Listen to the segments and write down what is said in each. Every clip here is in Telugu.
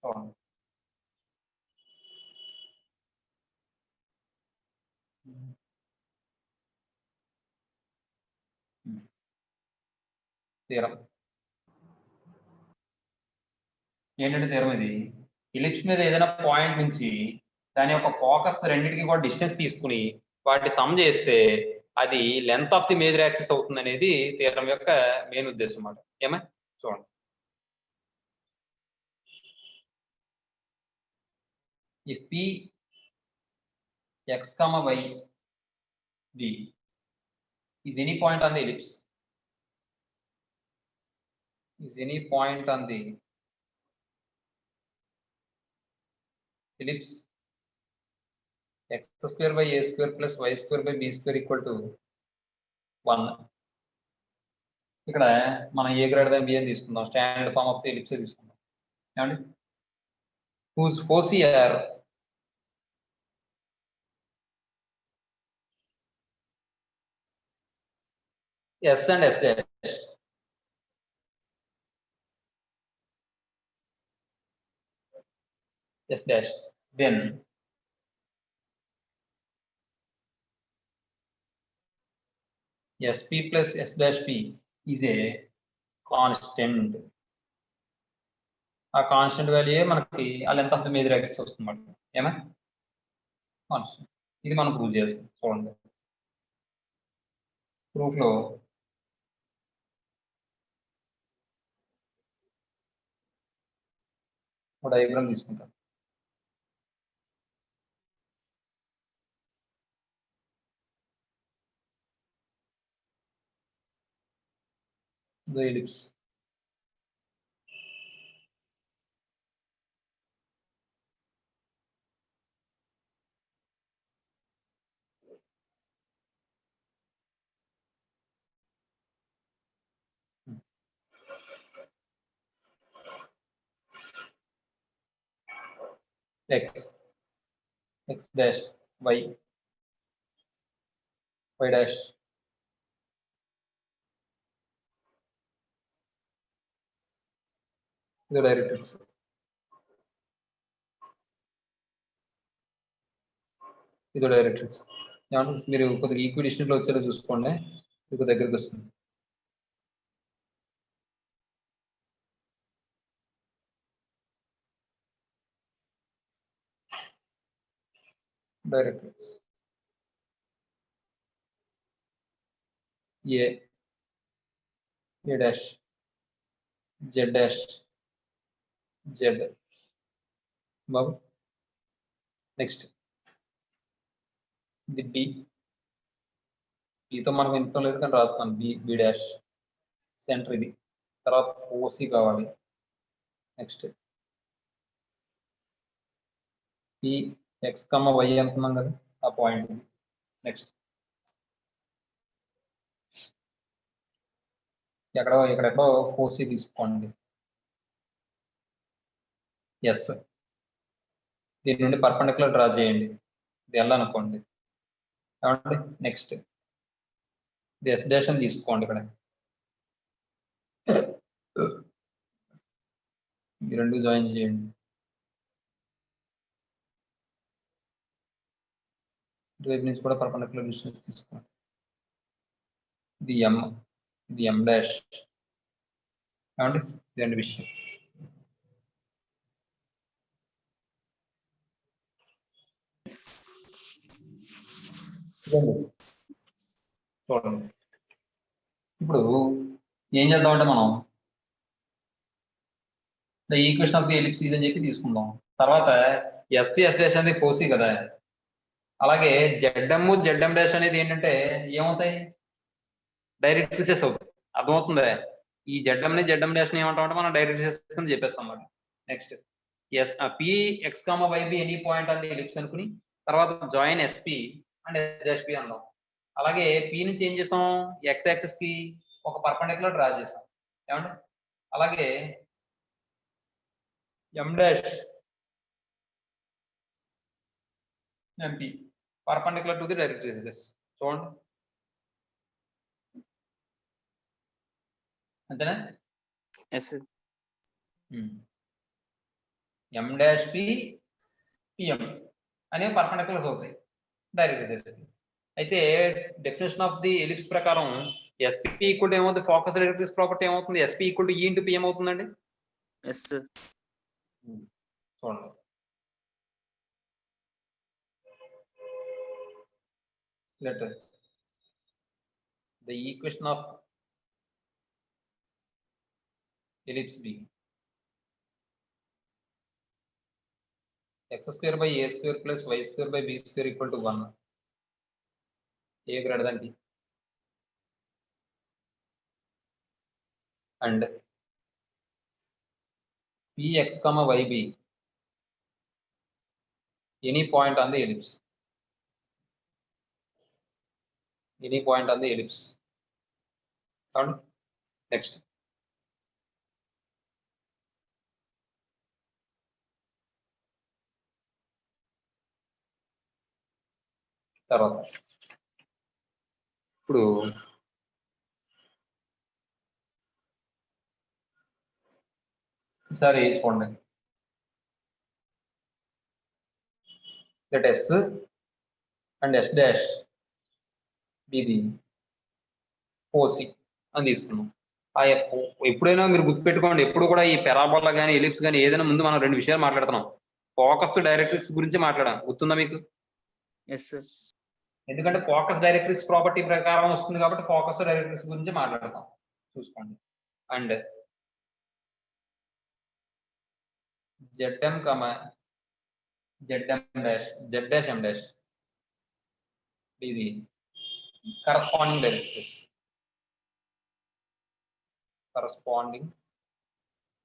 చూడండి. తీరం ఏంటంటే తీరం ఇది ఎలిప్స్ మీద ఏదైనా పాయింట్ నుంచి దాని యొక్క ఫోకస్ రెండింటికి కూడా డిస్టెన్స్ తీసుకుని వాటి సమ్ చేస్తే అది length of the major axis అవుతుంది అనేది తీరం యొక్క మెయిన్ ఉద్దేశం అన్నమాట. ఏమా చూడండి. If P x comma y d is any point on the ellipse, is any point on the ellipse x square by a square plus y square by b square equal to 1. ఇక్కడ మనం a greater than b అని తీసుకుందాం. Standard form of the ellipse తీసుకుందాం. ఏమండి whose foci are s and s dash. S dash. Then sp plus s dash p is a constant. ఆ కాన్స్టెంట్ వాల్యూ మనకి ఆ length of the major axis వస్తుంది అన్నమాట. ఏమా కాన్స్టెంట్. ఇది మనం ప్రూవ్ చేస్తాం. చూడండి ప్రూఫ్ లో ఒక డయాగ్రామ్ తీసుకుంటాం. The ellipse. x dash y dash ఇది డైరెక్ట్రిక్స్. ఇది డైరెక్ట్రిక్స్. ఏమంటే మీరు కొద్దిగా ఈక్విడిస్టెంట్ లో వచ్చేలా చూసుకోండి. మీకు దగ్గరికి వస్తుంది. Directrix a dash z dash z Babu. Next ఇది బీతో మనకు ఎంతో లేదు కానీ రాస్తాను. బి డాష్ సెంటర్ ఇది. తర్వాత ఓసి కావాలి. Next P X comma Y అనుకున్నాం కదా ఆ పాయింట్. నెక్స్ట్ ఎక్కడెక్కడో ఓసి తీసుకోండి. ఎస్ దీని నుండి పర్పెండిక్యులర్ డ్రా చేయండి. ఇది ఎల్ అనుకోండి. ఏమండి నెక్స్ట్ ఇది ఎస్ డాష్ అని తీసుకోండి. ఇక్కడ ఈ రెండు జాయిన్ చేయండి. ఇటువైపు నుంచి కూడా పర్పెండిక్యులర్ డిస్టెన్స్ తీసుకోండి. ఇది ఎం, ఇది ఎం డాష్. ఏమండి ఇదండి విషయం. చూడండి ఇప్పుడు ఏం చేద్దామంటే మనం the equation of the ellipse అని చెప్పి తీసుకుందాం. తర్వాత ఎస్సీ ఎస్ డాష్ అనేది ఫోసి కదా. అలాగే జెడ్ఎం జెడ్ఎం డాష్ అనేది ఏంటంటే ఏమవుతాయి డైరెక్ట్రిసెస్ అవుతాయి. అర్థమవుతుందా? ఈ జెడ్ఎం ని జెడ్ఎం డాష్ ని ఏమంటామంటే మనం డైరెక్ట్రిసెస్ అని చెప్పేస్తాం అన్నమాట. Next S P X comma Y B any point on the ellipse అనుకుని తర్వాత join SP and S dash P అందాం. అలాగే పి నుంచి ఏం చేసాం ఎక్స్ యాక్సిస్ కి ఒక పర్పెండిక్యులర్ డ్రా చేసాం. ఏమంటే అలాగే M dash MP perpendicular to the directrices. చూడండి అంతేనా? m dash p pm అనే పర్పెండిక్యులర్స్ అవుతాయి డైరెక్ట్రిసెస్. అయితే డెఫినేషన్ ఆఫ్ ది ఎలిప్స్ ప్రకారం SP ఈక్వల్ టు ఏమవుతుంది, ఫోకస్ డైరెక్ట్రిక్స్ ప్రాపర్టీ ఏమవుతుంది, SP equal to E into PM అవుతుందండి. చూడండి, let the equation of ellipse be x square by a square plus y square by b square equal to 1. a greater than b and px comma yb any point on the ellipse. Any point on the ellipse. Next. తర్వాత ఇప్పుడు ఈసారి చూడండి, let S and S dash be the OC అని తీసుకున్నాం. ఎప్పుడైనా మీరు గుర్తుపెట్టుకోండి, ఎప్పుడు కూడా ఈ పెరాబోలా కానీ ఎలిప్స్ కానీ ఏదైనా ముందు మనం రెండు విషయాలు మాట్లాడుతున్నాం. ఫోకస్ డైరెక్ట్రిక్స్ గురించి మాట్లాడాం, గుర్తుందా మీకు? ఎందుకంటే ఫోకస్ డైరెక్ట్రిక్స్ ప్రాపర్టీ ప్రకారం వస్తుంది కాబట్టి ఫోకస్ డైరెక్ట్రిక్స్ గురించి మాట్లాడతాం. చూసుకోండి, and ZM, ZM dash, Z dash M dash be the corresponding directrices. Corresponding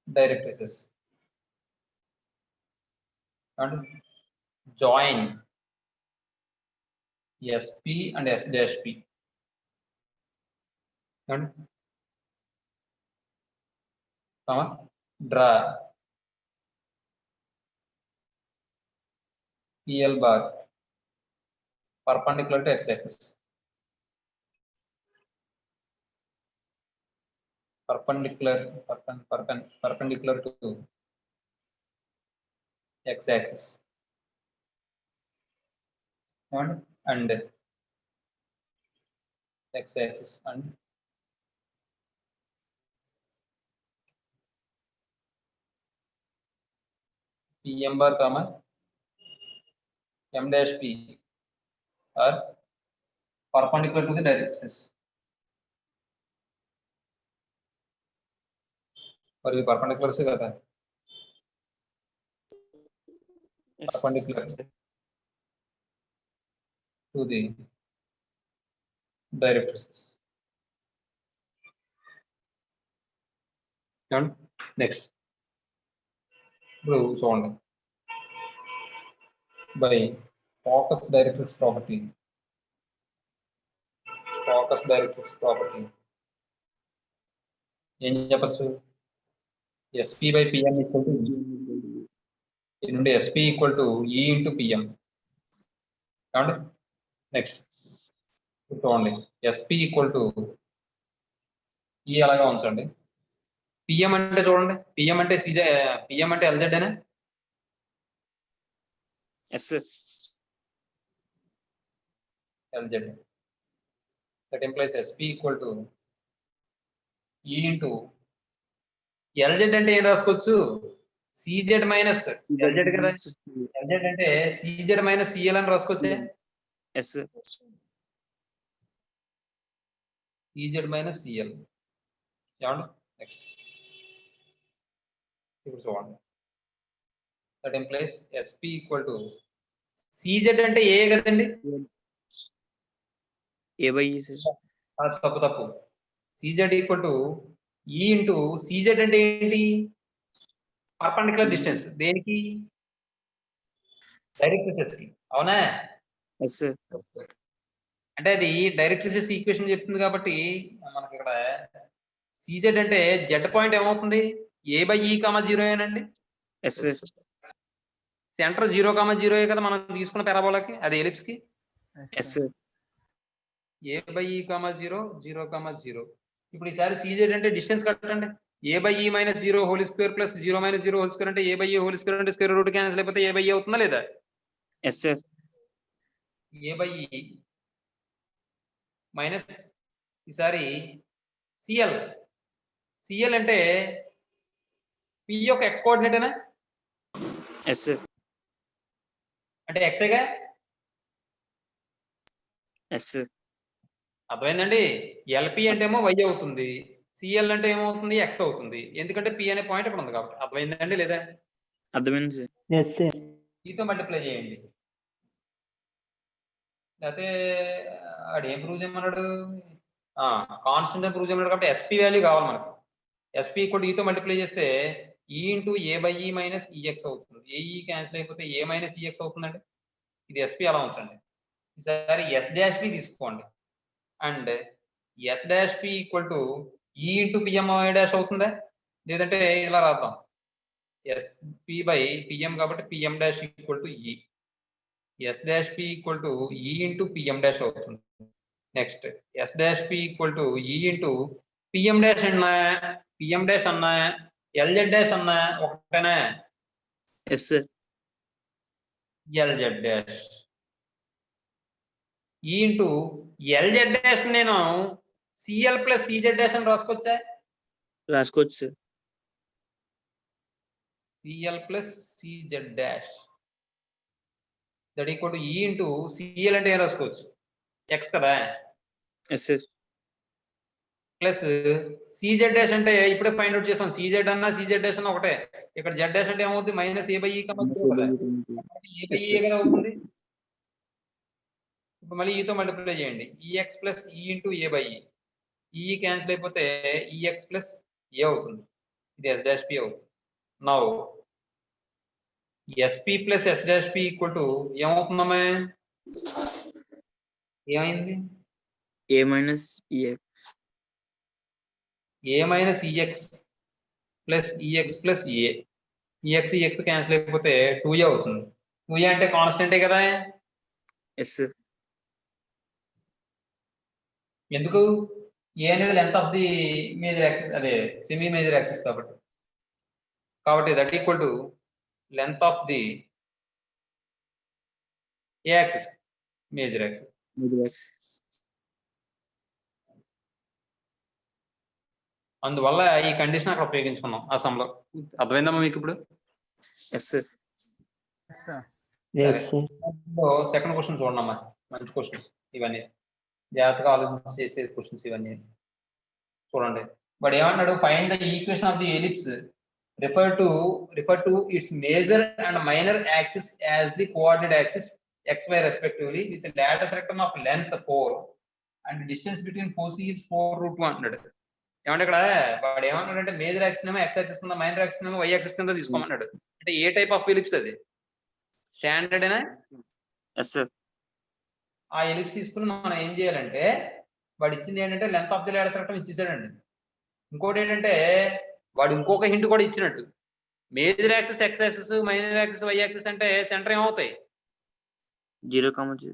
directrices and join SP and S dash P and draw PL bar perpendicular to x-axis. Perpendicular to x-axis and x-axis and PM bar comma M dash P are perpendicular to the directrices. और ये perpendicular से कहता है perpendicular to the directrices. And next, so on by focus directrix property. Focus directrix property. ఏం చెప్పచ్చు? SP by PM equal to E. ఇది నుండి SP equal to E into PM. And next, చూడండి, SP equal to E అలాగా ఉంచండి. PM అంటే చూడండి, PM అంటే PM అంటే LZ అనే. LZ. That implies SP equal to E into LZ అంటే ఏం రాసుకోవచ్చు? CZ minus LZ కదా. LZ అంటే CZ minus CL అని రాసుకోవచ్చే. CZ minus CL. Next. ఇప్పుడు చూడండి, that implies SP equal to CZ అంటే ఏ కదండి. తప్పు. CZ equal to E into CZ అంటే ఏంటి? Perpendicular distance. దేనికి? డైరెక్ట్రిసెస్ కి. అవునా? అంటే అది డైరెక్ట్రిసెస్ ఈక్వేషన్ చెప్తుంది కాబట్టి మనకి ఇక్కడ CZ అంటే Z పాయింట్ ఏమవుతుంది? A/E, 0 ఏనండి. సెంటర్ 0,0 కదా మనం తీసుకున్న పారాబోలాకి, అది ఎలిప్స్ కి. A/E, 0, 0,0. ఇప్పుడు ఈసారి CZ అంటే డిస్టెన్స్ కట్టండి. a by e minus 0 whole square plus 0 minus 0 whole square అంటే a by a whole square అంటే స్క్వేర్ రూట్ క్యాన్సిల్ అయిపోతే a by a అవుతుందా లేదా? yes sir, a by e minus ఈసారి cl cl అంటే p యొక్క x కోఆర్డినేటేనా? yes sir, అంటే x ఏగా. yes sir, అర్థమైందండి? ఎల్పి అంటే ఏమో y అవుతుంది, సిఎల్ అంటే ఏమవుతుంది x అవుతుంది, ఎందుకంటే p అనే పాయింట్ ఇక్కడ ఉంది కాబట్టి. అర్థమైందండి లేదా? అర్థమైంది సార్. yes sir, ఈతో మల్టిప్లై చేయండి. లేకపోతే ఆడు ఏం ప్రూవ్ చేయమన్నాడు? కాన్స్టెంట్ ప్రూవ్ చేయమన్నాడు కాబట్టి ఎస్పీ వాల్యూ కావాలి మనకి. ఎస్పీ ఈక్వల్ ఈతో మల్టిప్లై చేస్తే ఈ ఇంటూ ఏ బై ఈ మైనస్ ఈఎక్స్ అవుతుంది. ఏఈ క్యాన్సిల్ అయిపోతే ఏ మైనస్ ఈఎక్స్ అవుతుందండి. ఇది ఎస్పీ అలా ఉంచండి. ఈసారి ఎస్ డాష్ పి తీసుకోండి. And S dash p equal to e into PM dash అవుతుందా? లేదంటే ఇలా రాద్దాం, ఎస్ పి బై పిఎం కాబట్టి పిఎం డాష్ ఈక్వల్ టు ఈ. Yes dash p equal to e into PM dash అవుతుంది. Next yes dash p equal to e into PM dash అన్నా పిఎం డాష్ అన్నా ఎల్జెడ్ డాష్ అన్నా ఒకటేనా? yes sir, ఎల్జెడ్ డాష్ ఈ ఇంటూ ఎల్జెడ్ డాష్ నేను సిఎల్ ప్లస్ సిజెడ్ డాష్ అని రాసుకోవచ్చా? రాసుకోవచ్చు sir. CL plus CZ dash that equal to e into CL అంటే ఏం రాసుకోవచ్చు? ఎక్స్ కదా. yes sir, plus CZ dash అంటే ఇప్పుడే ఫైండ్ అవుట్ చేసాం, సిజెడ్ అన్నా సిజెడ్ డాష్ అన్న ఒకటే. ఇక్కడ జెడ్ డాష్ అంటే ఏమవుతుంది? మైనస్ ఏ బై ఈ కదా, ఏ బై ఏ కదా అవుతుంది. ఇప్పుడు మళ్ళీ ఈతో మల్టిప్లై చేయండి. E x plus e into a by e cancel అయిపోతే ఈఎక్స్ ప్లస్ ఏ అవుతుంది. ఇది ఎస్ డాష్ పి అవుతుంది. Now s p plus s dash p equal to ఏమవుతుందమ్మా? ఏమైంది? a minus ex, a minus e x plus e x plus a. E x e x cancel అయిపోతే 2a అవుతుంది. 2a అంటే కాన్స్టెంటే కదా. yes sir, ఎందుకు? ఏ అనేది length of the major axis, అదే సెమీ మేజర్ యాక్సిస్ కాబట్టి. కాబట్టి that equal to length of the A axis, major axis. middle x, అందువల్ల ఈ కండిషన్ అక్కడ ఉపయోగించుకున్నాం ఆ సమ్లో. అర్థమైందమ్మా మీకు ఇప్పుడు? yes sir, yes sir, second question చూడండి అమ్మా. మంచి క్వశ్చన్స్ ఇవన్నీ, జాగ్రత్తగా ఆలోచించి చేసే క్వశ్చన్స్ ఇవన్నీ చూడండి. బట్ ఏమన్నాడు? Find the equation of the ellipse refer to its major and minor axis as the coordinate axis xy respectively with the lateral rectum of length 4 and distance between foci is 4√2 అన్నాడు. ఏమంటే ఇక్కడ వాడు ఏమన్నాడంటే మేజర్ యాక్సిస్ ఏమో ఎక్స్ యాక్సిస్ కింద, మైనర్ యాక్సిస్ ఏమో వై యాక్సిస్ కింద తీసుకోమన్నాడు. అంటే ఏ టైప్ ఆఫ్ ఎలిప్స్ అది? స్టాండర్డ్ ఏనా? yes sir, ఆ ఎలిప్స్ తీసుకుని మనం ఏం చేయాలంటే, వాడు ఇచ్చింది ఏంటంటే length of the lateral rectum ఇచ్చేసాడండి. ఇంకోటి ఏంటంటే వాడు ఇంకొక హింట్ కూడా ఇచ్చినట్టు, major axis x axis, minor axis y axis అంటే సెంటర్ ఏమవుతాయి? 0,0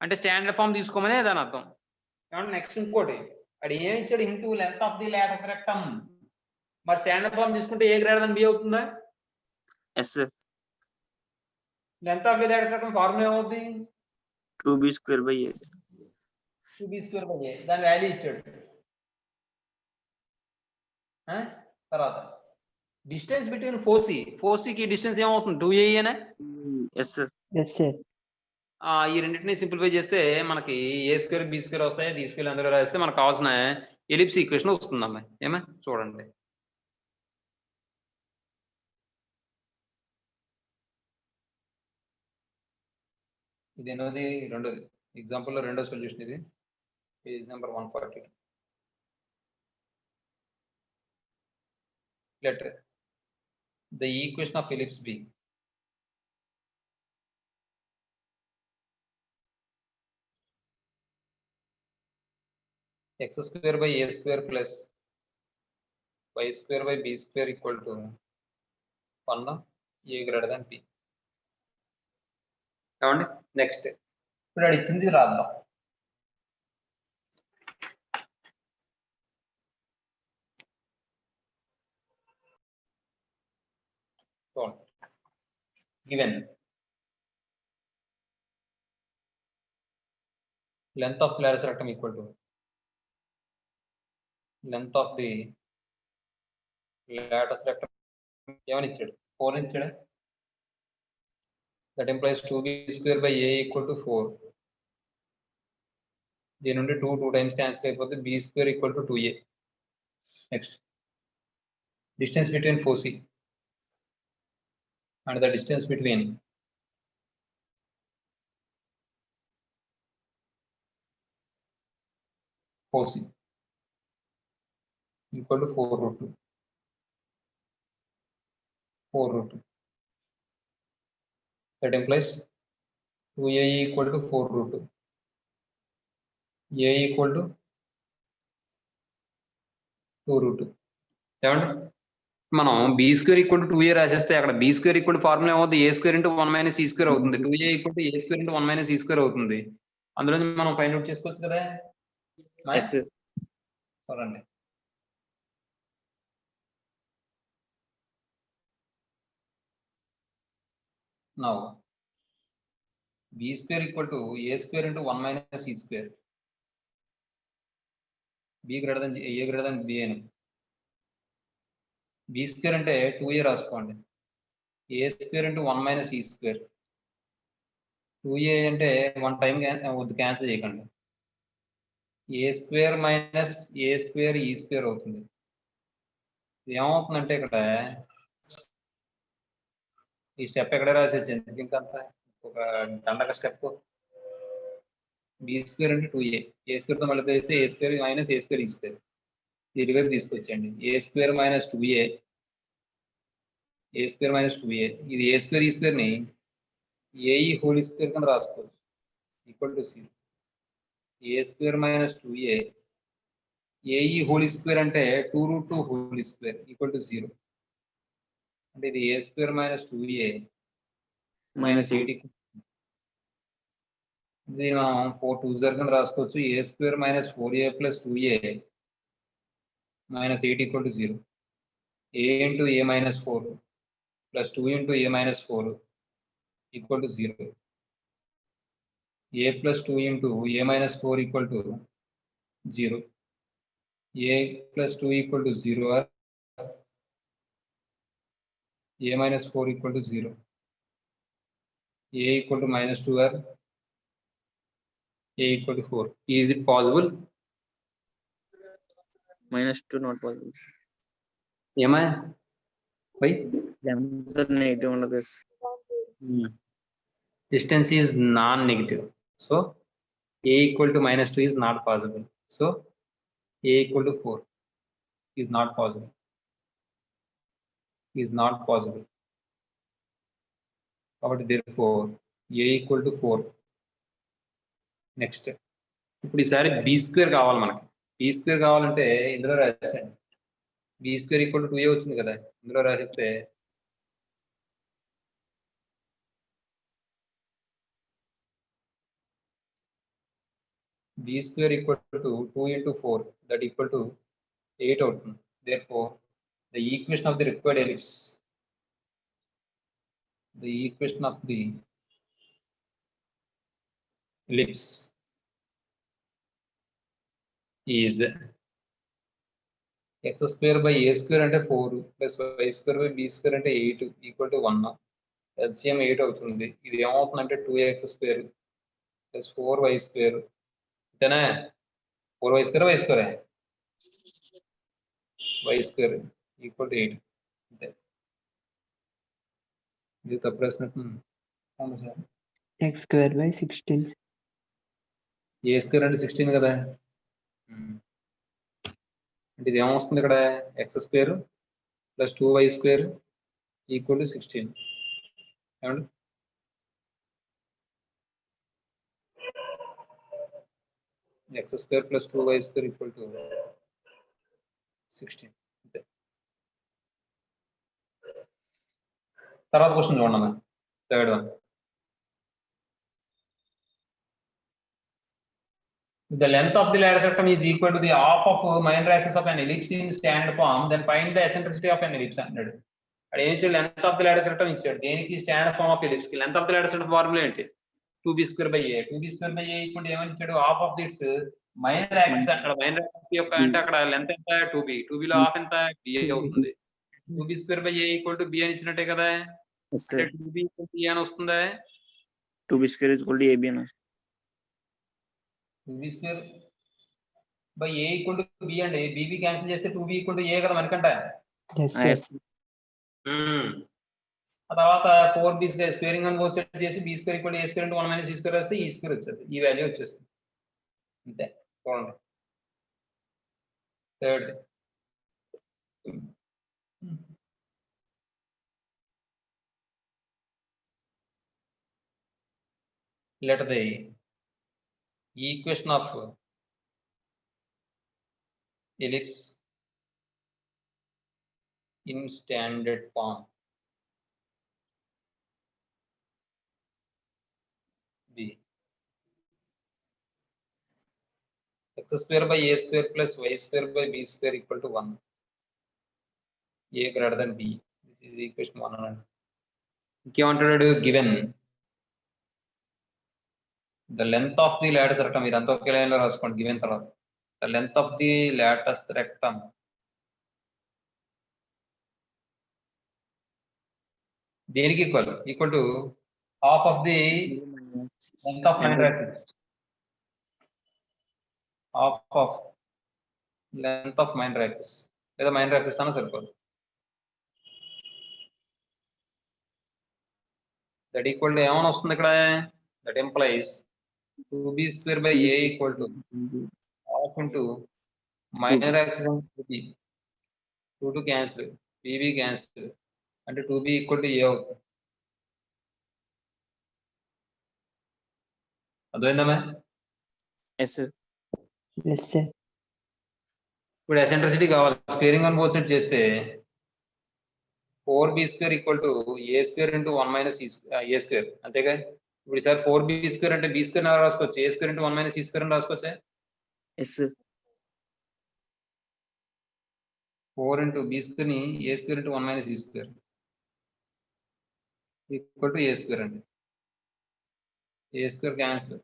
అంటే స్టాండర్డ్ ఫామ్ తీసుకోమనే దాని అర్థం. కాబట్టి నెక్స్ట్ ఇంకోటి వాడు ఏమి ఇచ్చాడు? Hint length of the lateral rectum. మరి స్టాండర్డ్ ఫామ్ తీసుకుంటే ఏ గ్రేటర్ దెన్ బి అవుతుందా? yes sir, length of the lateral rectum formula ఏమవుతుంది? 2b square by a, 2b square by a. దాని వాల్యూ ఇచ్చాడు. తర్వాత డిస్టెన్స్ బిట్వీన్ ఫోర్సీకి డిస్టెన్స్ ఏమవుతుంది? 2a అనే. yes sir, yes sir, ఈ రెండింటిని సింప్లిఫై చేస్తే మనకి ఏ స్క్వేర్ బి స్క్వేర్ వస్తాయి. డి స్క్వేర్ అందులో రాస్తే మనకు కావాల్సిన ఎలిప్స్ ఈక్వేషన్ వస్తుందమ్మా. ఏమా చూడండి. ఇది ఎన్నోది? రెండోది. ఎగ్జాంపుల్లో రెండో సొల్యూషన్ ఇది. Page number 142. Let the equation of ellipse be x square by a square plus y square by b square equal to 1 a greater than b. ఏమండి? నెక్స్ట్ ఇప్పుడు అది ఇచ్చింది రాద్దాం. given length of the lateral rectum equal to length of the lateral rectum ఏమని ఇచ్చాడు 4 ఇచ్చాడు that implies 2b square by a equal to 4 దీని నుండి 2 times cancel అయిపోతే b square equal to 2a. Next, distance between foci and the distance between foci equal to 4√2. 4√2. That implies 2a equal to 4√2. a equal to 2√2. ఏమండి మనం b square equal to 2a రాసేస్తే అక్కడ b square equal to formula ఏమవుతుంది a square into 1 minus c square అవుతుంది. 2a equal to a square into 1 minus c square అవుతుంది. అందులో మనం ఫైండ్ అవుట్ చేసుకోవచ్చు కదా. yes sir. చూడండి now b square equal to a square into 1 minus c square. b greater than a greater than b అని b square అంటే 2a రాసుకోండి. a square into 1 minus e square. 2a అంటే 1 టైం వద్దు క్యాన్సిల్ చేయకండి. a square minus a square e square అవుతుంది. ఏమవుతుందంటే ఇక్కడ ఈ స్టెప్ ఎక్కడ రాసేది ఇంకంత ఒక దండక స్టెప్ b స్క్వేర్ అంటే 2a a స్క్వేర్ తో మల్టిప్లై చేస్తే a square minus a square ఈ స్క్వేర్ దీని వైపు తీసుకొచ్చండి. a square minus 2a a square minus 2a ఇది a స్క్వేర్ ఈ స్క్వేర్ ని a హోల్ స్క్వేర్ కింద రాసుకోవచ్చు equal to 0. a square minus 2a a whole square అంటే 2√2 హోల్ స్క్వేర్ ఈక్వల్ టు 0. అంటే ఇది a square minus 2a minus 8 దీని మనం 4 2 కింద రాసుకోవచ్చు. a square minus 4a plus 2a minus 8 equal to 0. a into a minus 4 plus 2 into a minus 4 equal to 0. a plus 2 into a minus 4 equal to 0. a plus 2 equal to 0 or a minus 4 equal to 0. a equal to minus 2 or a equal to 4. Is it possible? -2 not possible. Am I? Why? length negative ఉండదు. Distance is non-negative. So a equal to minus 2 is not possible. So a equal to 4 is not possible. Is not possible. But therefore a equal to 4. Next, ఇప్పుడు ఈసారి b స్క్వేర్ కావాలి మనకి. b స్క్వేర్ కావాలంటే ఇందులో రాసేయండి. b square equal to 2a వచ్చింది కదా, ఇందులో రాసేస్తే b square equal to 2 into 4 that equal to 8 అవుతుంది. Therefore the equation of the required ellipse, the equation of the ellipse is x square by a square అంటే 4 plus y square by b square అంటే 8 equal to 1. LCM 8 అవుతుంది. ఇది ఏమవుతుందంటే 2x square plus 4y square అంతేనా. 4y square y square y square equal to 8 అంతే. ఇది తప్పు రాసినట్టు అవును sir. x square by 16. a square అంటే 16 కదా. అంటే ఇది ఏమొస్తుంది ఇక్కడ x square plus 2y square equal to 16. ఏమండి x square plus 2y square equal to 16 అంతే. తర్వాత క్వశ్చన్ చూడండి, third one. The length of the lateral rectum is equal to the half of minor axis of an ellipse in stand form, then find the eccentricity of an ellipse అన్నాడు. అక్కడ ఏం ఇచ్చాడు, length of the latus rectum ఇచ్చాడు. దేనికి, స్టాండర్డ్ ఫార్మ్ ఆఫ్ ఎలిప్స్ కి. Length of the latus rectum formula ఏంటి, 2b² a. 2b² a equal ఏమని ఇచ్చాడు, half of its minor axis. అక్కడ మైనర్ యాక్సిస్ యొక్క అంటే అక్కడ లెంత్ ఎంత, 2b. 2b లో హాఫ్ ఎంత, b అవుతుంది. 2b² a equal to b అని ఇచ్చినట్టే కదా. Yes, అంటే sir. 2b equal to a అని వస్తుందా. 2b² is equal to AB అన్న. 2b² a equal to b అండి. bb క్యాన్సిల్ చేస్తే 2b ఈక్వల్ టు a కదా మనకంట. Yes, Yes. sir. ఆ తర్వాత 4b² స్క్వేరింగ్ అని బోత్ సైడ్ చేసి b² equal to a² into 1 minus c² వస్తే e² వచ్చేది. ఈ వాల్యూ వచ్చేస్తుంది అంతే. చూడండి third. let the equation of ellipse in standard form be x² by a² plus y² by b² equal to 1. a greater than b. This is equation 1. ఇంకేమంటాడు, given the length of the lattice rectum, ఇదంతా ఒకే లైన్ లో రాసుకోండి. గివెన్ తర్వాత the length of the lattice rectum దేనికి equal to half of the length of minor axis. Half of length of minor axis లేదా మైనర్ యాక్సిస్ అన్న సరిపోదు. దట్ ఈక్వల్ టు ఏమైనా వస్తుంది ఇక్కడ, that implies 2b² by a equal to half into minor axis 2 cancel, bb cancel అంటే 2b ఈక్వల్ టు a అవుతుంది. అర్థమైందమ్మా. Yes, sir. Yes, sir. ఇప్పుడు ఎసెంట్రిసిటీ కావాలి. స్క్వేరింగ్ అని బోత్ సైడ్ చేస్తే 4b² equal to a² into 1 minus a². అంతేగా. ఇప్పుడు సార్ 4b² అంటే b² రాసుకోవచ్చు, a² ఇంటూ 1 మైనస్ c² అని రాసుకోవచ్చా. Yes, sir. 4 ఇంటూ b² ని a² into 1 minus c² equal to a² అండి. a² cancel,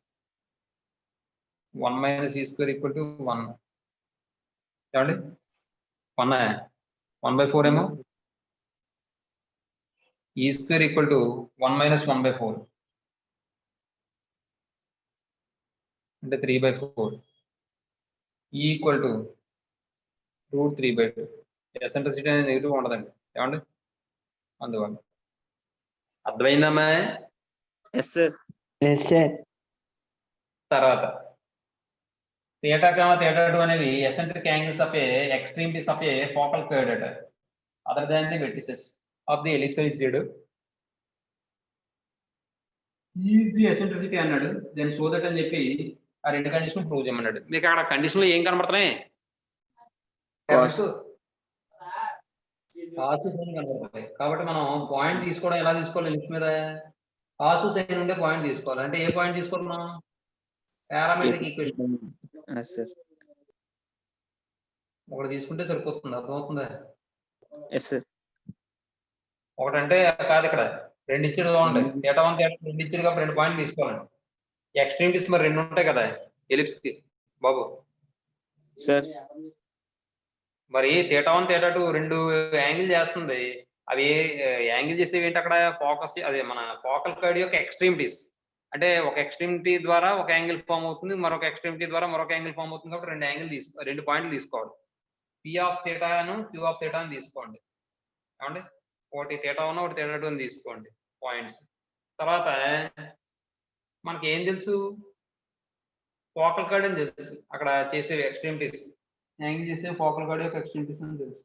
1 minus c² equal to 1. ఏమండి 1/4 ఏమో. e² ఈక్వల్ టు 1 మైనస్ 1/4 అంటే 3/4. e equal to √3/2. ఎసెంట్రిసిటీ అనేది నెగిటివ్ ఉండదండి. ఏమండి అందువల్ల. అర్థమైందమ్మా. Yes, sir. Yes, sir. తర్వాత θ, అనేవి eccentric angles of A extremities of A focal card other than the vertices of the ellipsoid is the eccentricity అన్నాడు. దెన్ సో దట్ అని చెప్పి ఆ రెండు కండిషన్ ప్రూవ్ చేయమన్నాడు. మీకు అక్కడ కండిషన్ లో ఏం కనబడుతున్నాయి, Cos. కాసు సైన్ కనబడుతున్నాయి. కాబట్టి మనం పాయింట్ తీసుకోవడం ఎలా తీసుకోవాలి, ఎలిప్స్ మీద కాసు సైన్ ఉండే పాయింట్ తీసుకోవాలి. అంటే ఏ పాయింట్ తీసుకోవాలి మనం, పారామెట్రిక్ ఈక్వేషన్ Yes, sir. ఒకటి తీసుకుంటే సరిపోతుంది. అర్థమవుతుందా. Yes, sir. ఒకటంటే కాదు, ఇక్కడ రెండు ఇచ్చాడు చూడండి. θ1 θ2 రెండు ఇచ్చాడు కాబట్టి 2 పాయింట్లు తీసుకోవాలండి. ఎక్స్ట్రీమిటీస్ మరి 2 ఉంటాయి కదా ఎలిప్స్ కి బాబు. Sir. మరి θ1 θ2 రెండు యాంగిల్ చేస్తుంది. అవి యాంగిల్ చేసేవి ఏంటి, అక్కడ ఫోకస్ అదే మన ఫోకల్ కార్డ్ యొక్క ఎక్స్ట్రీమిటీస్. అంటే ఒక ఎక్స్ట్రీమిటీ ద్వారా ఒక యాంగిల్ ఫామ్ అవుతుంది, మరొక ఎక్స్ట్రీమిటీ ద్వారా మరొక యాంగిల్ ఫామ్ అవుతుంది. కాబట్టి 2 పాయింట్లు తీసుకోవాలి. P ఆఫ్ θను Q ఆఫ్ θ అని తీసుకోండి. ఏమండి ఒకటి θ1 ఒకటి θ2 అని తీసుకోండి పాయింట్స్. తర్వాత మనకి ఏం తెలుసు, ఫోకల్ కార్డ్ అని తెలుసు. అక్కడ చేసే ఎక్స్ట్రీమిటీస్ యాంగిల్ చేసే ఫోకల్ కార్డ్ యొక్క ఎక్స్ట్రీమిటీస్ అని తెలుసు.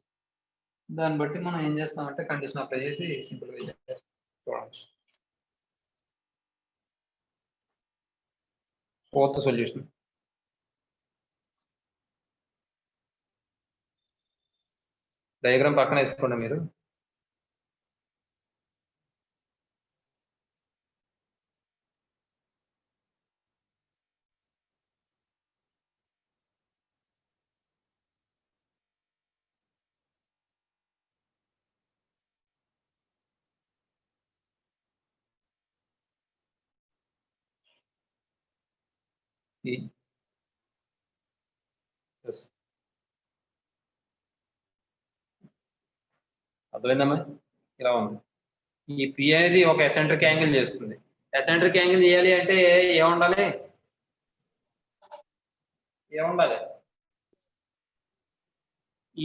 దాన్ని బట్టి మనం ఏం చేస్తామంటే కండిషన్ అప్లై చేసి సింపుల్ గా చేస్తాం. చూడండి ఫోర్త్ సొల్యూషన్. డయాగ్రామ్ పక్కన వేసుకోండి మీరు. P. Yes. అర్థమైందమ్మా? ఇలా ఉంది. ఈ P అనేది ఒక ఎసెంట్రిక్ యాంగిల్ చేస్తుంది. ఎసెంట్రిక్ యాంగిల్ చేయాలి అంటే ఏముండాలి? ఏముండాలి?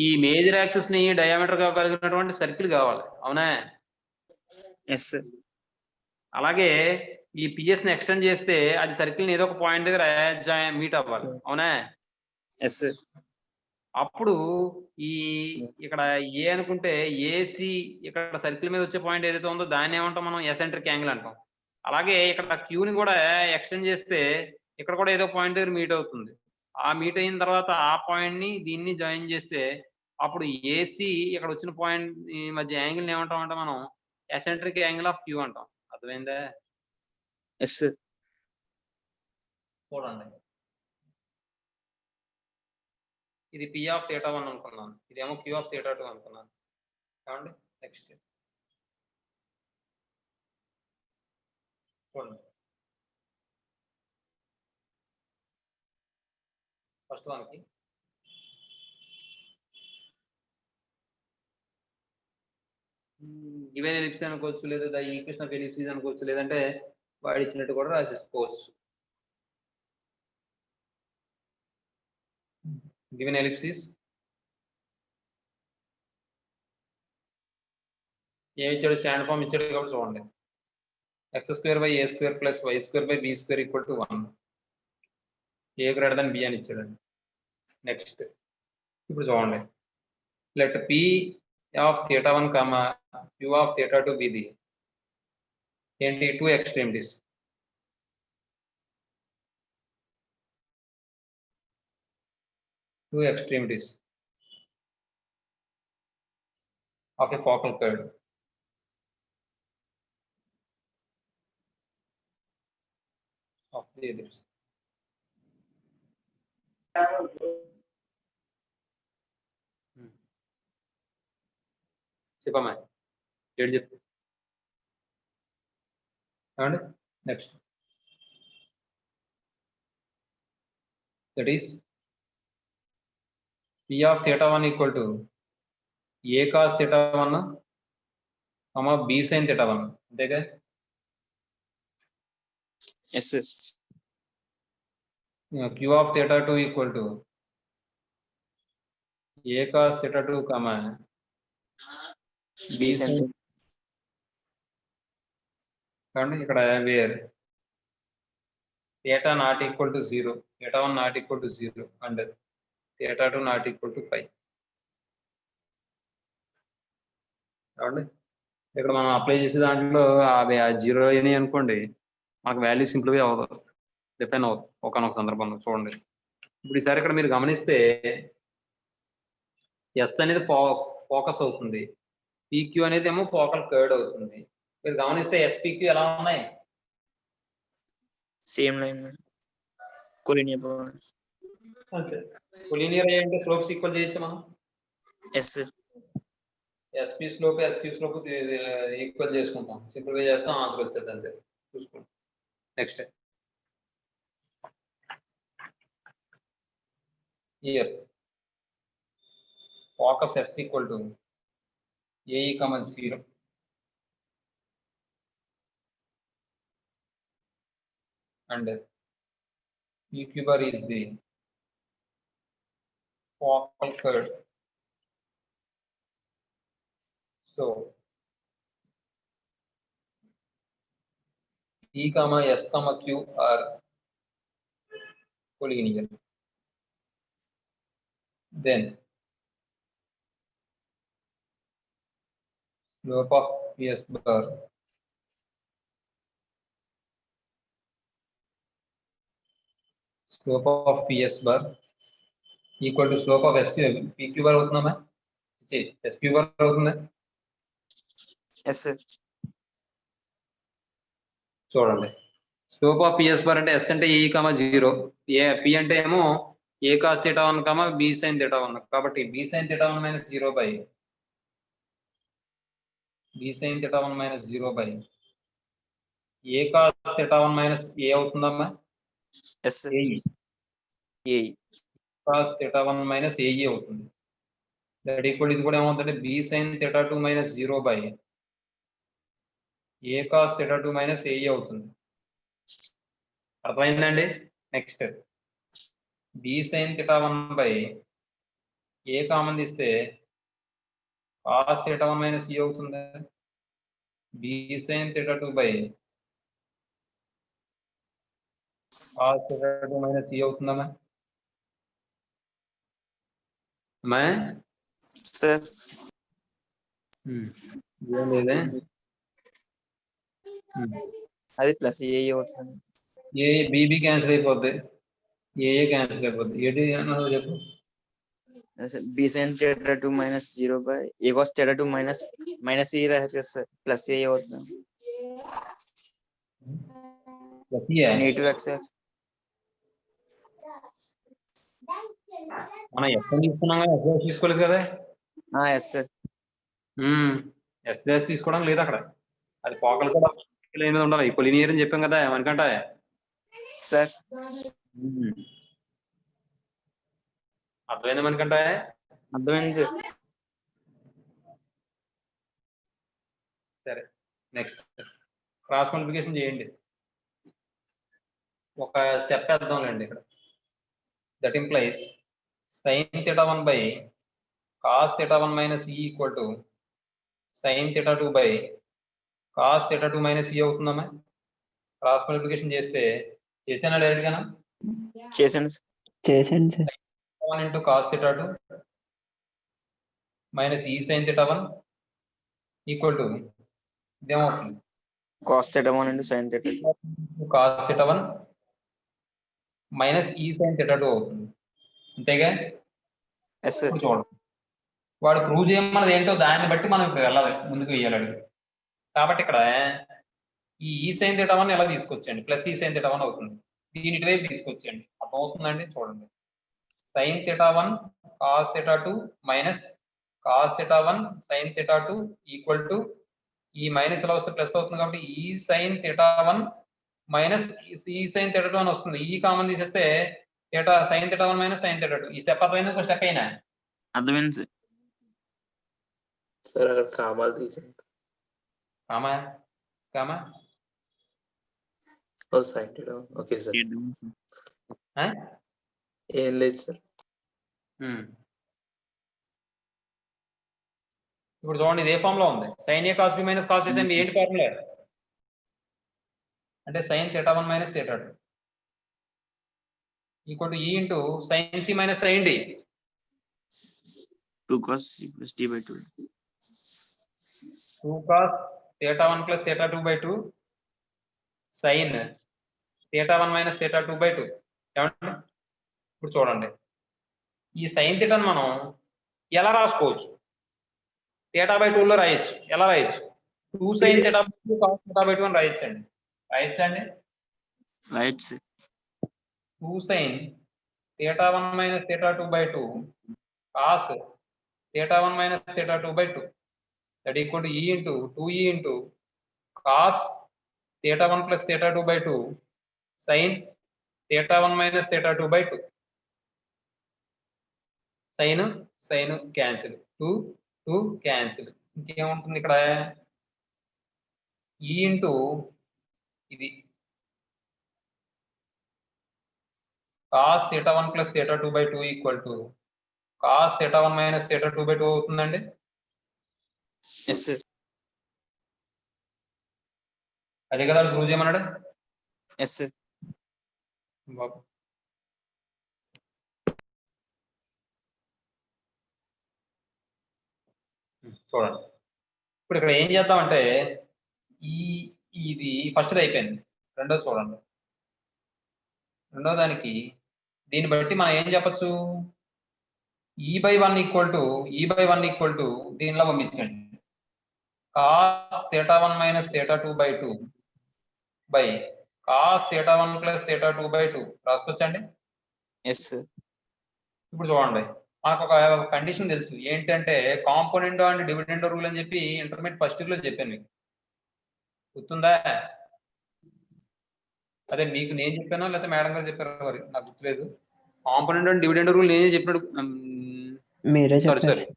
ఈ మేజర్ యాక్సిస్ ని డయామీటర్ గా కలిగినటువంటి సర్కిల్ కావాలి. అవునా? Yes sir. అలాగే ఈ పిఎస్ ని ఎక్స్టెండ్ చేస్తే అది సర్కిల్ ని ఏదో ఒక పాయింట్ దగ్గర మీట్ అవ్వాలి. అవునా? Yes sir. అప్పుడు ఈ ఇక్కడ ఏ అనుకుంటే ఏసి ఇక్కడ సర్కిల్ మీద వచ్చే పాయింట్ ఏదైతే ఉందో దాన్ని ఏమంటాం మనం? ఎసెంట్రిక్ యాంగిల్ అంటాం. అలాగే ఇక్కడ క్యూని కూడా ఎక్స్టెండ్ చేస్తే ఇక్కడ కూడా ఏదో పాయింట్ దగ్గర మీట్ అవుతుంది. ఆ మీట్ అయిన తర్వాత ఆ పాయింట్ ని దీన్ని జాయిన్ చేస్తే అప్పుడు ఏసి ఇక్కడ వచ్చిన పాయింట్ మధ్య యాంగిల్ ఏమంటాం అంటే మనం ఎసెంట్రిక్ యాంగిల్ ఆఫ్ క్యూ అంటాం. అర్థమైందా? Yes sir. చూడండి, ఇది P ఆఫ్ థీటా 1 అనుకున్నాను, ఇదేమో Q ఆఫ్ థీటా 2 అనుకున్నాను. కావండి నెక్స్ట్ చూడండి, ఫస్ట్ వన్కి గివెన్ ఎలిప్స్ అనుకోవచ్చు, లేదా ద ఈక్వేషన్ ఆఫ్ ఎలిప్సిస్ అనుకోవచ్చు, లేదంటే వాడు ఇచ్చినట్టు కూడా రాసేసుకోవచ్చు. గివెన్ ఎలిప్సిస్ ఏమి ఇచ్చాడు? స్టాండ్ ఫామ్ ఇచ్చాడు కాబట్టి చూడండి, x² by a² plus y² by b² equal to 1, a greater than b అని ఇచ్చాడండి. నెక్స్ట్ ఇప్పుడు చూడండి, let P of theta 1 comma Q of theta 2 be the ఏంటి? Two extremities. Two extremities of a focal curve. Of the ellipse. చెప్పమ్మా, ఏడు చెప్పు. And next that is P of theta 1 equal to a cos theta 1 comma b sin theta 1. అంతేగా? Yes sir. Q of theta 2 equal to a cos theta 2 comma b sin. కానీ ఇక్కడ wear theta not equal to 0, theta 1 not equal to 0 and theta 2 not equal to 5. కాబట్టి ఇక్కడ మనం అప్లై చేసే దాంట్లో అవి జీరో అయినాయి అనుకోండి, మనకు వాల్యూ సింప్లిఫై అవ్వదు, డిఫైన్ అవ్వదు ఒకనొక సందర్భంలో. చూడండి ఇప్పుడు ఈసారి ఇక్కడ మీరు గమనిస్తే ఎస్ అనేది ఫోకస్ అవుతుంది, పీక్యూ అనేది ఏమో ఫోకల్ కర్డ్ అవుతుంది. మీరు గమనిస్తే ఎస్పీక్యూ ఎలా ఉన్నాయి? Same line collinear. కొలీనియర్ అంటే స్లోప్స్ ఈక్వల్ చేయొచ్చు మనం. Yes sir. SP slope SQ slope equal చేసుకుంటాం, సింప్లిఫై చేస్తాం, ఆన్సర్ వచ్చేది అంతే. చూసుకోండి next year focus S equal to AE comma 0 and PQ bar is the focal curve. So E comma S comma Q are collinear. Then slope of PS bar equal to slope of SQ. PQ bar होता है जी, SQ bar होता है. Yes sir. చూడండి, స్లోప్ ఆఫ్ PS బార్ అంటే S అంటే E కామా 0, P అంటే ఏమో A cos theta 1 comma B sin theta 1. కాబట్టి B sin theta 1 minus 0 by B sin theta 1 minus 0 by A cos theta 1 minus A అవుతుందమ్మా. Yes ae a cos theta 1 minus ae అవుతుంది. దట్ ఈక్వల్ ఇది కూడా ఏమవుతుందంటే b sine theta 2 minus 0 by a cos theta 2 minus ae అవుతుంది. అర్థమైందండి? Next b sine theta 1 by a common తీస్తే కాస్ థీటా 1 మైనస్ ఈ అవుతుంది. B sine theta 2 by cos theta 2 minus e అవుతుందమ్మా. అమ్మా సార్ ఏం లేదే. అది ప్లస్ ఏ అవుతుంది. ఏ బీబీ క్యాన్సిల్ అయిపోద్ది, ఏ క్యాన్సిల్ అయిపోద్ది. ఏంటి అన్నావు చెప్పు. B sine theta 2 minus 0 by a cos theta 2 minus a రాయచ్చు కదా సార్, ప్లస్ ఏ అవుతుంది. ప్రతియే నెగిటివ్ ఎక్స్ మనం ఎక్కడ తీసుకున్నాం కదా, ఎస్ తీసుకోలేదు కదా. Yes sir. ఎస్ డాష్ తీసుకోవడం లేదు అక్కడ. అది పోకలు కూడా లేనిది ఉండాలి. కొలినియర్ అని చెప్పాం కదా మనకంటే. సార్ అర్థమైంది మనకంటే. అర్థమైంది సార్. సరే నెక్స్ట్ క్రాస్ మల్టిప్లికేషన్ చేయండి. ఒక స్టెప్ వేద్దాంలేండి ఇక్కడ. That implies sine theta 1 by cos theta 1 minus e equal to sine theta 2 by cos theta 2 minus e అవుతుందమ్మా. క్రాస్ మల్టిప్లికేషన్ చేసేనా డైరెక్ట్ గానా? చేసండి చేసండి sir. 1 into cos theta 2 minus e sine theta 1 equal to ఇదేమవుతుంది cos theta 1 into sine theta 2 cos theta 1 minus e sine theta 2 అవుతుంది. అంతేగా? Yes sir. ఇప్పుడు చూడండి, వాడు ప్రూవ్ చేయమన్నది ఏంటో దాన్ని బట్టి మనం ఇప్పుడు వెళ్ళాలి, ముందుకు వెయ్యాలి. కాబట్టి ఇక్కడ ఈ సైన్ థీటా 1 ఎలా తీసుకొచ్చండి, ప్లస్ ఈ సైన్ థీటా 1 అవుతుంది. దీని ఇటువైపు తీసుకొచ్చండి. అర్థం అవుతుందండి? చూడండి, sign theta 1 cos theta 2 minus cos theta 1 sign theta 2 equal to ఈ మైనస్ ఎలా వస్తే ప్లస్ అవుతుంది. కాబట్టి ఈ sine theta 1 minus e sine theta 2 అని వస్తుంది. ఈ కామన్ తీసేస్తే theta sine theta 1 minus sign theta 2. ఈ స్టెప్ అర్థమైంది? ఇంకో స్టెప్ అయినా అర్థమైంది సార్. సార్ అక్కడ కామాలు తీసాను. Comma comma sine okay sir. ఆ? ఏం లేదు సార్. ఇప్పుడు చూడండి, ఇది ఏ ఫామ్ లో ఉంది? Sine a cos b minus cos a sine b. ఏంటి ఫార్ములా? అంటే sine theta 1 minus theta 2 equal to e into sine c minus sine d. 2 cos c plus d by 2. 2 cos theta 1 plus theta 2 by 2 sine theta 1 minus theta 2 by 2. ఏమండి? ఇప్పుడు చూడండి, ఈ సైన్ థీటాను మనం ఎలా రాసుకోవచ్చు? థీటా బై 2 లో రాయొచ్చు. ఎలా రాయొచ్చు? 2 sine theta by 2 cos theta by 2 అని రాయొచ్చండి. రాయొచ్చండి. Right sir. 2 sine theta 1 minus theta 2 by 2 cos theta 1 minus theta 2 by 2 that equal to e into 2e into cos theta 1 plus theta 2 by 2 sine theta 1 minus theta 2 by 2. Sine cancel, 2 cancel. ఇంకేముంటుంది ఇక్కడ? ఈ ఇంటూ ఇది cos theta 1 plus theta 2 by 2 equal to cos theta 1 minus theta 2 by 2 అవుతుందండి. Yes sir. అదే కదా ప్రూవ్ చేయమన్నాడు. Yes sir. బాబు చూడండి, ఇప్పుడు ఇక్కడ ఏం చేద్దామంటే ఇది ఫస్ట్ అయిపోయింది. రెండోది చూడండి. రెండో దానికి దీన్ని బట్టి మనం ఏం చెప్పచ్చు? e/1 ఈక్వల్ టు దీనిలో పంపించండి. Cos theta 1 minus theta 2 by 2 by cos theta 1 plus theta 2 by 2 రాసుకొచ్చండి. Yes sir. ఇప్పుడు చూడండి, మనకు ఒక కండిషన్ తెలుసు. ఏంటంటే కాంపోనెంట్ అండ్ డివిడెండ్ రూల్ అని చెప్పి ఇంటర్మీడియట్ ఫస్ట్ ఇయర్ లో చెప్పాను మీకు, గుర్తుందా? అదే మీకు నేను చెప్పానా లేకపోతే మేడం గారు చెప్పారా మరి నాకు గుర్తులేదు. కాంపోనెంట్ అండ్ డివిడెండ్ రూల్ నేనే చెప్పినట్టు మీరే సారీ చెప్పారు సారీ సార్.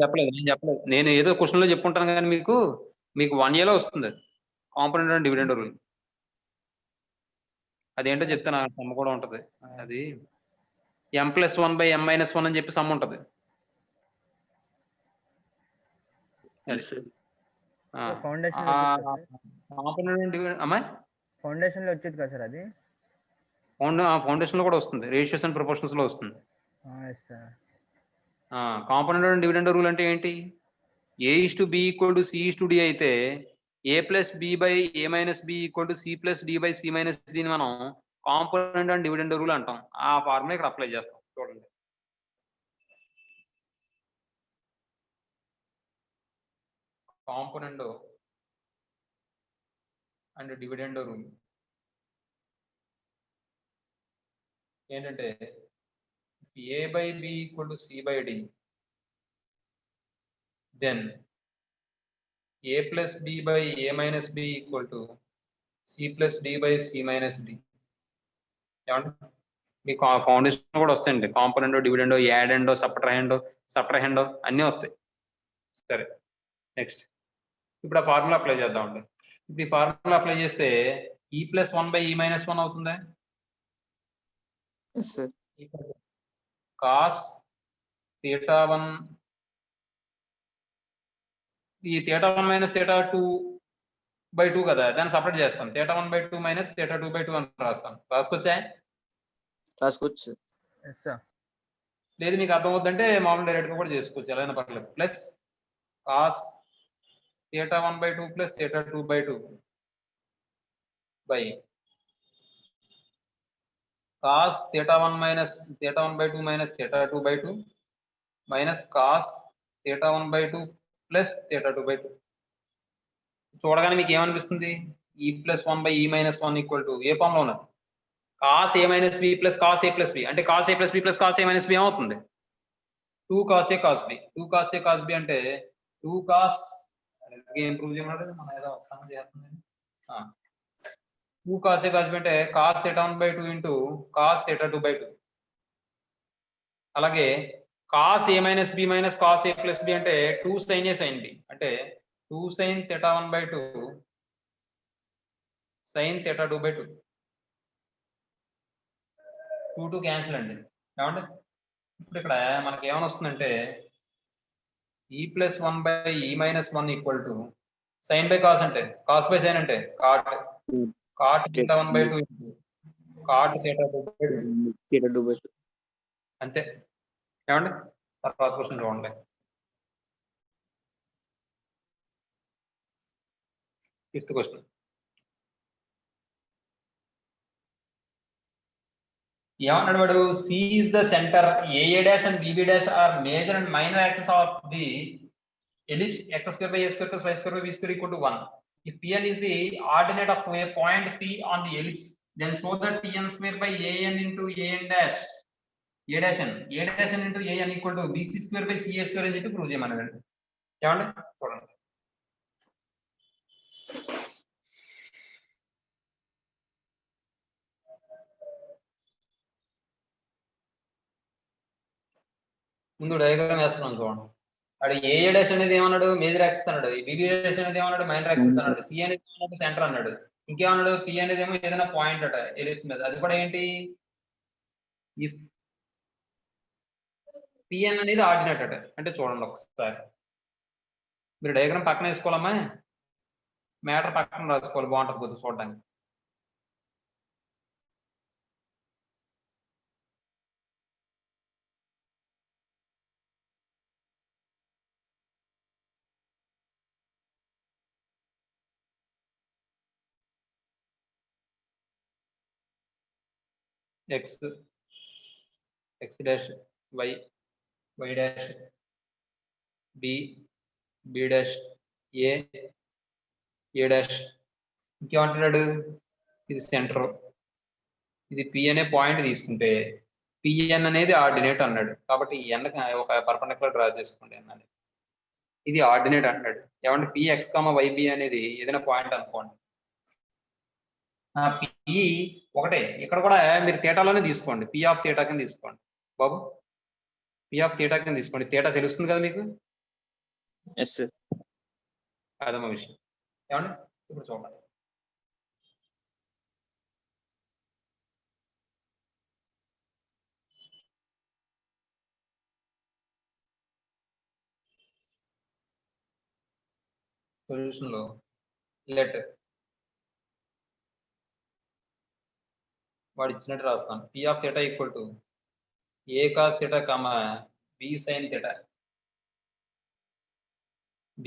చెప్పలేదు. నేను ఏదో క్వశ్చన్ లో చెప్పుంటాను కానీ మీకు 1 year లో వస్తుంది కాంపోనెంట్ అండ్ డివిడెండ్ రూల్. అదేంటో చెప్తే నాకు సమ్ కూడా ఉంటది. అది m+1/m-1 అని చెప్పి సమ్ ఉంటది. ఫౌండేషన్ కాంపోనెంట్ అండ్ డివిడెండ్ అమ్మాయి ఫౌండేషన్ లో వచ్చేది కదా సార్ అది. ఫౌండేషన్ లో కూడా వస్తుంది, రేషియోస్ అండ్ ప్రపోర్షన్స్ లో వస్తుంది. Yes sir. Componendo and dividendo rule అంటే ఏంటి? a/b = c/d అయితే a+b/a-b = c+d/c-d ని మనం కాంపోనెంట్ అండ్ డివిడెండ్ రూల్ అంటాం. ఆ ఫార్ములా ఇక్కడ అప్లై చేస్తాం. చూడండి, కాంపోనెంట్ అండ్ డివిడెండ్ రూల్ ఏంటంటే a/b = c/d, then a+b/a-b = c+d/c-d. ఏమండి మీకు ఫౌండేషన్ కూడా వస్తాయండి. కాంపోనెంట్, డివిడెండ్, యాడెండ్, సబ్ట్రాహెండ్ అన్నీ వస్తాయి. సరే, నెక్స్ట్ ఇప్పుడు ఆ ఫార్ములా అప్లై చేద్దామండి. ఇప్పుడు ఈ ఫార్ములా అప్లై చేస్తే e+1/e-1 అవుతుంది. కాస్ θ1 ఈ θ1 - θ2/2 కదా, దాన్ని సపరేట్ చేస్తాం. θ1/2 - θ2/2 అని రాసుకొచ్చా? రాసుకోవచ్చు. Yes sir. లేదు మీకు అర్థం అవుతుందంటే మామూలు డైరెక్ట్ గా కూడా చేసుకోవచ్చు, ఎలా అయినా పర్లేదు. Plus cos θ1/2 + θ2/2 by cos θ1 - θ1/2 - θ2/2 minus cos θ1/2 + θ2/2. చూడగానే మీకు ఏమనిపిస్తుంది? e+1/e-1 = ఏ ఫామ్ లో ఉన్నది? cos a-b + cos a+b అంటే cos a+b + cos a-b ఏమవుతుంది? 2 cos a cos b. 2 cos a cos b అంటే 2 cos ఇంప్రూవ్ చేయమన్నాడు మన ఏదో అవసరం చేస్తుంది. 2 cos a cos b అంటే cos θ1/2 × cos θ2/2. అలాగే cos a-b - cos a+b అంటే 2 sin a sin b అంటే 2 sin θ1/2 sin θ2/2. 2 క్యాన్సిల్ అండి. ఏమంటే ఇప్పుడు ఇక్కడ మనకి ఏమని వస్తుందంటే e+1/e-1 = sin బై కాస్ అంటే కాస్ బై సైన్ అంటే కాట్ θ1/2 కాట్ θ2/2 అంతే. ఏమండి తర్వాత క్వశ్చన్ చూడండి. 5th question. ఏమన్నాడు వాడు? C is the center, AA' and BB' are major and minor axis of the ellipse x² / a² + y² / b² = 1. If Pn is the ordinate of a point P on the ellipse, then show that Pn² by An into An dash A'(n) into An = BC² by CA² అని చెప్పి ప్రూవ్ చేయమన్నాడు. ఏమండి చూడండి, ముందు డయాగ్రామ్ వేస్తున్నాం చూడండి. అక్కడ AA' అనేది ఏమన్నాడు? మేజర్ యాక్సిస్ అన్నాడు. BB' అనేది ఏమన్నాడు? మైనర్ యాక్సిస్ అన్నాడు. C అనేది ఏమన్నాడు? సెంటర్ అన్నాడు. ఇంకేమన్నాడు? P అనేది ఏమో ఏదైనా పాయింట్ అట ఎలిప్స్ మీద. అది కూడా ఏంటి? ఇఫ్ Pn అనేది ఆర్డినేట్ అట. అంటే చూడండి ఒకసారి, మీరు డయాగ్రామ్ పక్కన వేసుకోవాలమ్మా, మ్యాటర్ పక్కన రాసుకోవాలి, బాగుంటుంది కొద్దిగా చూడడానికి. x dash y dash b dash a dash. ఇంకేమంటున్నాడు? ఇది సెంటర్, ఇది P అనే పాయింట్ తీసుకుంటే Pn అనేది ఆర్డినేట్ అన్నాడు. కాబట్టి n ఒక పర్పెండిక్యులర్ డ్రా చేసుకోండి అన్నది. ఇది ఆర్డినేట్ అన్నాడు. ఏమంటే Px, yb అనేది ఏదైనా పాయింట్ అనుకోండి. పి ఒకటే, ఇక్కడ కూడా మీరు థీటాలోనే తీసుకోండి, పి ఆఫ్ థీటా కింద తీసుకోండి బాబు, పి ఆఫ్ థీటా కింద తీసుకోండి. థీటా తెలుస్తుంది కదా మీకు, ఎస్ సార్. అదమ్మా విషయం. ఏమండి ఇప్పుడు చూడండి, సొల్యూషన్ లో లెట్ వాడు ఇచ్చినట్టు రాస్తాను. P of theta equal to a cos theta comma b sine theta,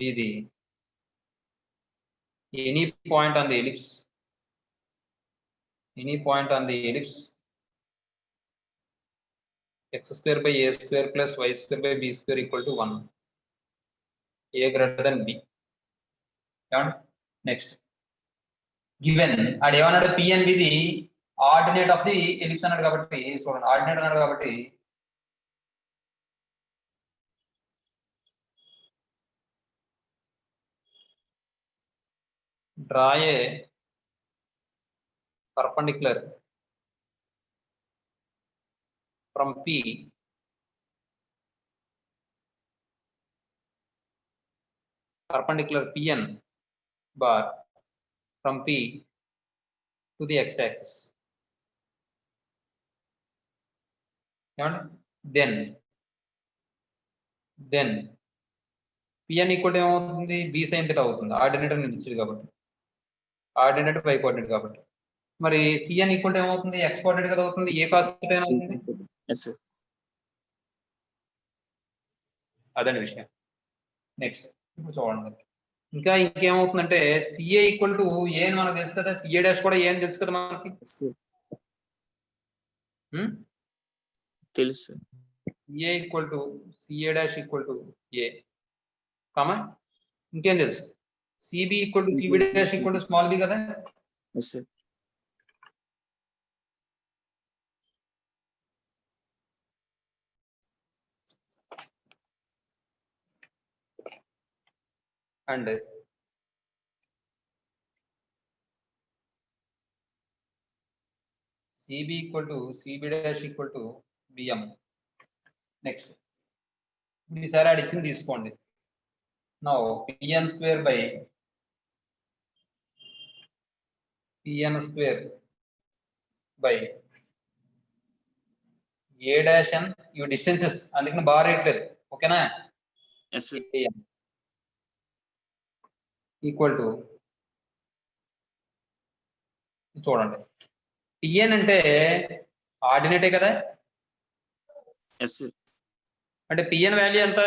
ఇది any point on the ellipse, any point on the ellipse x square by a square plus y square by b square equal to 1, a greater than b. Next given ఆడు ఏమన్నాడు, P and be the ordinate of the ellipse అన్నాడు కాబట్టి చూడండి, ఆర్డినేట్ అన్నాడు కాబట్టి draw a perpendicular from P perpendicular Pn bar from P to the x-axis. Then Pn equal to ఏమవుతుంది, b sin theta అవుతుంది, ఆర్డినేట్ అని ఇచ్చింది కాబట్టి, ఆర్డినేట్ y కోఆర్డినేట్ కాబట్టి. మరి Cn ఈక్వల్ టు ఏమవుతుంది, x కోఆర్డినేట్ కదా అవుతుంది, ఏ కాస్ థీటా ఏమవుతుంది. Yes sir. అదండి విషయం. నెక్స్ట్ ఇప్పుడు చూడండి, ఇంకా ఇంకేమవుతుందంటే సిఏ ఈక్వల్ టు ఏ అని మనకు తెలుసు కదా, సిఏ డాష్ కూడా ఏ అని తెలుసు కదా మనకి. తెలుసు. CA equal to CA dash equal to a comma ఇంకేం తెలుసు, CB equal to CB dash equal to small b కదా. Yes sir. And CB equal to CB dash equal to BM. Next ఈసారి అడిచింది తీసుకోండి. Now PN square by PN square by a dash N, ఇవి డిస్టెన్సెస్ అందుకని బాగా రేట్లేదు, ఓకేనా. Yes sir. ఈక్వల్ టు చూడండి, పిఎన్ అంటే ఆర్డినేటే కదా, ఎస్ సార్. అంటే పిఎన్ వాల్యూ ఎంత,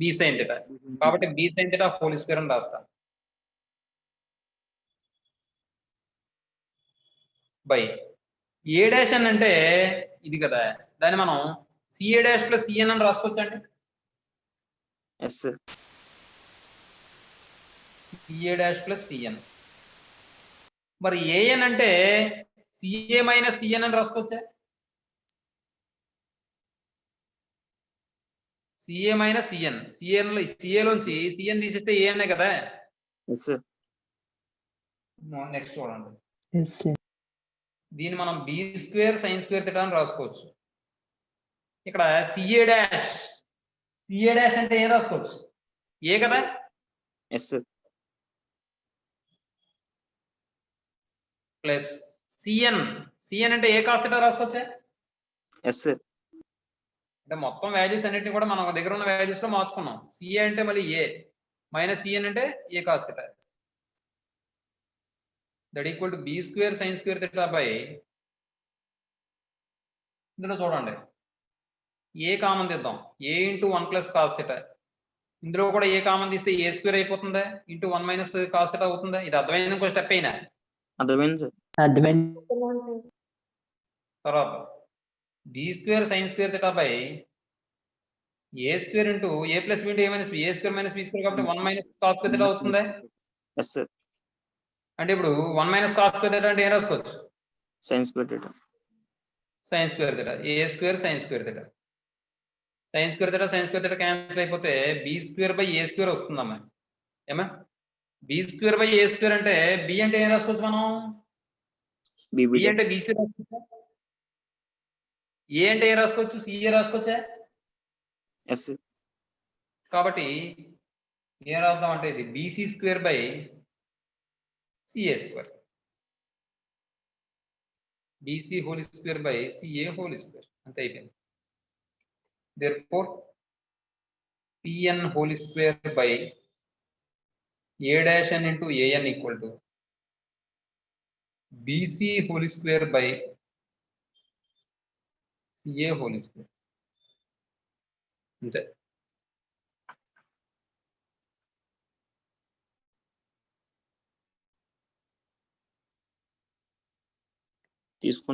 బి సైన్ థీటా, కాబట్టి B sine theta whole square అని రాస్తాం బై ఏ డాష్ ఎన్ అంటే ఇది కదా, దాన్ని మనం సిఏ డాష్ ప్లస్ సిఎన్ అని రాసుకోవచ్చండి. Yes sir. CA dash plus CN. మరి ఏఎన్ అంటే సిఏ మైనస్ సిఎన్ అని రాసుకోవచ్చా, సిఏ మైనస్ సిఎన్, సిఏలోంచి సిఎన్ తీసేస్తే ఏఎన్ఏ కదా. Yes sir. నెక్స్ట్ చూడండి, ఎస్ సార్. దీన్ని మనం b square sine square theta అని రాసుకోవచ్చు. ఇక్కడ సిఏ డాష్ అంటే ఏం రాసుకోవచ్చు, ఏ కదా. Yes sir. ప్లస్ సిఎన్ అంటే ఏ కాస్ థీటా రాసుకోవచ్చా. Yes sir. అంటే మొత్తం వాల్యూస్ అన్నిటిని కూడా మనం దగ్గర ఉన్న వాల్యూస్ లో మార్చుకున్నాం. సిఏ అంటే మళ్ళీ ఏ మైనస్ సిఎన్ అంటే a cos theta, that equal to b square sine square theta by, ఇందులో చూడండి ఏ కామన్ తీద్దాం, a into 1 plus cos theta, ఇందులో కూడా ఏ కామన్ తీస్తే ఏ స్క్వేర్ అయిపోతుందా, ఇంటూ 1 మైనస్ కాస్ థీటా అవుతుందా. ఇది అర్థమైంది ఇంకో స్టెప్ అయినా. అర్థమైంది సార్. అర్థమైంది. తర్వాత B square sine square theta by A square into A plus B into A minus B, A square minus B square కాబట్టి 1 మైనస్ కాస్ స్క్వేర్ థీటా అవుతుందా. Yes sir. అంటే ఇప్పుడు 1 మైనస్ కాస్ స్క్వేర్ థీటా అంటే ఏం రాసుకోవచ్చు, sine square theta. Sine square theta, a square sine square theta, sine square theta cancel అయిపోతే b square by A square వస్తుందమ్మా. ఏమా b square by A square అంటే బి అంటే ఏం రాసుకోవచ్చు మనం, బి అంటే బీసీ రాసుకోవచ్చా? ఏ అంటే ఏ రాసుకోవచ్చు, సిఏ రాసుకోవచ్చా? ఎస్ కాబట్టి ఏం రాద్దాం అంటే ఇది BC square by CA square, BC whole square by CA whole square అంతే అయిపోయింది. therefore pn whole square by a dash n into an equal to bc whole square by ca whole square అంతే. తీసుకుని